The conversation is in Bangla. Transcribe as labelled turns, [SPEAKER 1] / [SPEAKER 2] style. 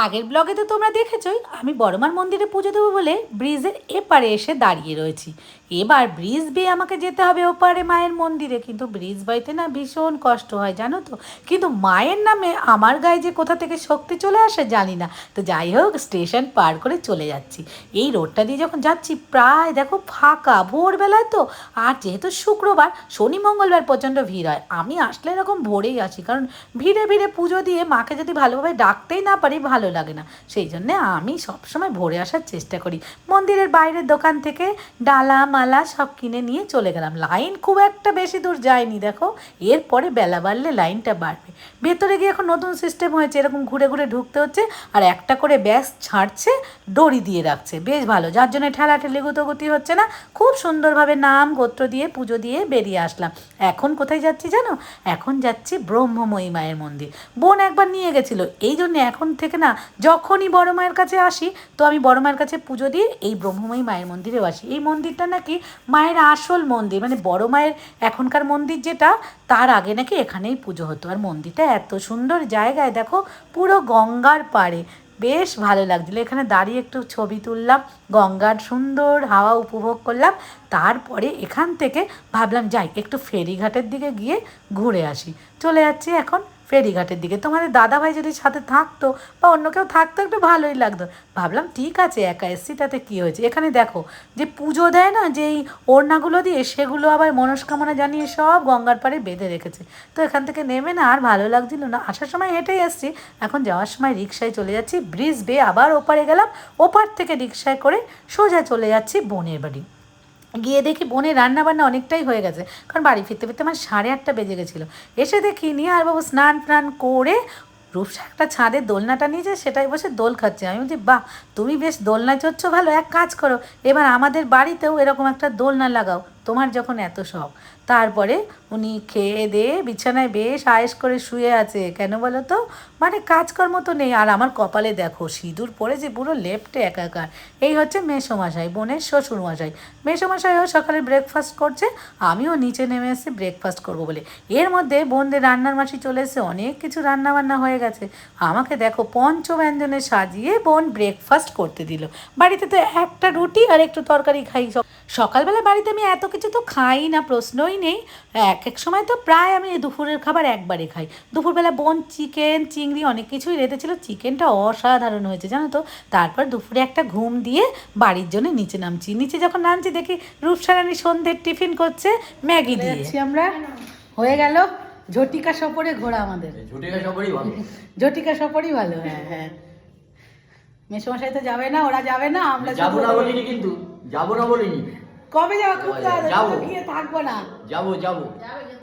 [SPEAKER 1] আগের ব্লগে তো তোমরা দেখেছই আমি বড়মার মন্দিরে পুজো দেবো বলে ব্রিজের এপারে এসে দাঁড়িয়ে রয়েছি। এবার ব্রিজ বেয়ে আমাকে যেতে হবে ওপারে মায়ের মন্দিরে, কিন্তু ব্রিজ বাইতে না ভীষণ কষ্ট হয় জানো তো। কিন্তু মায়ের নামে আমার গায়ে যে কোথা থেকে শক্তি চলে আসে জানি না। তো যাই হোক, স্টেশন পার করে চলে যাচ্ছি। এই রোডটা দিয়ে যখন যাচ্ছি প্রায় দেখো ফাঁকা, ভোরবেলায় তো। আর যেহেতু শুক্রবার, শনি মঙ্গলবার প্রচণ্ড ভিড় হয়। আমি আসলে এরকম ভোরেই আসি, কারণ ভিড়ে ভিড়ে পুজো দিয়ে মাকে যদি ভালোভাবে ডাকতেই না পারি ভালো লাগে না। সেই জন্যে আমি সবসময় ভোরে আসার চেষ্টা করি। মন্দিরের বাইরের দোকান থেকে ডালা মালা সব কিনে নিয়ে চলে গেলাম। লাইন খুব একটা বেশি দূর যায়নি দেখো, এরপরে বেলা বাড়লে লাইনটা বাড়বে। ভেতরে গিয়ে এখন নতুন সিস্টেম হয়েছে, এরকম ঘুরে ঘুরে ঢুকতে হচ্ছে, আর একটা করে ব্যাস ছাড়ছে, দড়ি দিয়ে রাখছে, বেশ ভালো, যার জন্য ঠেলাঠেলি গুতোগুতি হচ্ছে না। খুব সুন্দরভাবে নাম গোত্র দিয়ে পুজো দিয়ে বেরিয়ে আসলাম। এখন কোথায় যাচ্ছি জানো? এখন যাচ্ছি ব্রহ্মময়ী মায়ের মন্দির। বোন একবার নিয়ে গেছিলো, এই জন্য এখন থেকে না যখনই বড় মায়ের কাছে আসি তো আমি বড় মায়ের কাছে পুজো দিয়ে এই ব্রহ্মময়ী মায়ের মন্দিরেও আসি। এই মন্দিরটা নাকি মায়ের আসল মন্দির, মানে বড় মায়ের এখনকার মন্দির যেটা, তার আগে নাকি এখানেই পুজো হতো। আর মন্দিরটা এত সুন্দর জায়গায় দেখো, পুরো গঙ্গার পাড়ে, বেশ ভালো লাগছিলো। এখানে দাঁড়িয়ে একটু ছবি তুললাম, গঙ্গার সুন্দর হাওয়া উপভোগ করলাম। তারপরে এখান থেকে ভাবলাম যাই একটু ফেরিঘাটের দিকে গিয়ে ঘুরে আসি। চলে যাচ্ছি এখন ফেরিঘাটের দিকে। তোমাদের দাদাভাই যদি সাথে থাকতো বা অন্য কেউ থাকতো একটু ভালোই লাগতো। ভাবলাম ঠিক আছে, একা এসছি তাতে কী হয়েছে। এখানে দেখো যে পুজো দেয় না, যে এই ওড়নাগুলো দিয়ে, সেগুলো আবার মনস্কামনা জানিয়ে সব গঙ্গার পাড়ে বেঁধে রেখেছে। তো এখান থেকে নেমে না আর ভালো লাগছিল না, আসার সময় হেঁটেই এসছি, এখন যাওয়ার সময় রিক্সায় চলে যাচ্ছি। ব্রিজ বেয়ে আবার ওপারে গেলাম, ওপার থেকে রিক্সায় করে সোজা চলে যাচ্ছি বোনের বাড়ি। গিয়ে দেখি বোনের রান্নাবান্না অনেকটাই হয়ে গেছে, কারণ বাড়ি ফিরতে ফিরতে আমার 8:30 বেজে গেছিলো। এসে দেখি নিয়ে আর বাবু স্নান টান করে রূপসা একটা ছাদে দোলনাটা নিয়েছে, সেটাই বসে দোল খাচ্ছে। আমি বলছি বাহ, তুমি বেশ দোলনা চড়ছো, ভালো, এক কাজ করো, এবার আমাদের বাড়িতেও এরকম একটা দোলনা লাগাও, তোমার যখন এত শখ। তারপরে উনি খেয়ে দিয়ে বিছানায় বেশ আয়েশ করে শুয়ে আছে। কেন বলো তো, মানে কাজকর্ম তো নেই। আর আমার কপালে দেখো সিঁদুর পড়েছে পুরো লেপ্টে একাকার। এই হচ্ছে মেসোমশাই, বোনের শ্বশুরমশাই। মেসোমশাইও সকালে ব্রেকফাস্ট করছে, আমিও নিচে নেমে এসেছি ব্রেকফাস্ট করবো বলে। এর মধ্যে বোনদের রান্নার মাসি চলে এসেছে, অনেক কিছু রান্নাবান্না হয়ে গেছে। আমাকে দেখো পঞ্চব্যঞ্জনে সাজিয়ে বোন ব্রেকফাস্ট করতে দিল। বাড়িতে তো একটা রুটি আর একটু তরকারি খাই। সকালবেলা বাড়িতে আমি এত কিছু তো খাই না, প্রশ্নই নেই। এক এক সময় তো প্রায় আমি দুপুরের খাবার একবারে খাই। দুপুরবেলা বোন চিকেন চিংড়ি অনেক কিছুই রেঁধেছিল, চিকেনটা অসাধারণ হয়েছে জানো তো। তারপর দুপুরে একটা ঘুম দিয়ে বাড়ির জন্য নিচে নামছি। নিচে যখন নামছি দেখি রূপসারানী সন্ধ্যের টিফিন করছে ম্যাগি দিয়ে। আমরা হয়ে গেল ঝটিকা সফরে ঘোরা আমাদের।
[SPEAKER 2] ঝটিকা সফরই ভালো,
[SPEAKER 1] ঝটিকা সফরই ভালো। হ্যাঁ হ্যাঁ, মেসোমশাই তো যাবে না, ওরা যাবে না, আমরা
[SPEAKER 2] যাবো না বলিনি, কিন্তু যাবো না বলিনি।
[SPEAKER 1] কবে যাওয়া খুব
[SPEAKER 2] যাবো,
[SPEAKER 1] গিয়ে থাকবো না।
[SPEAKER 2] যাবো।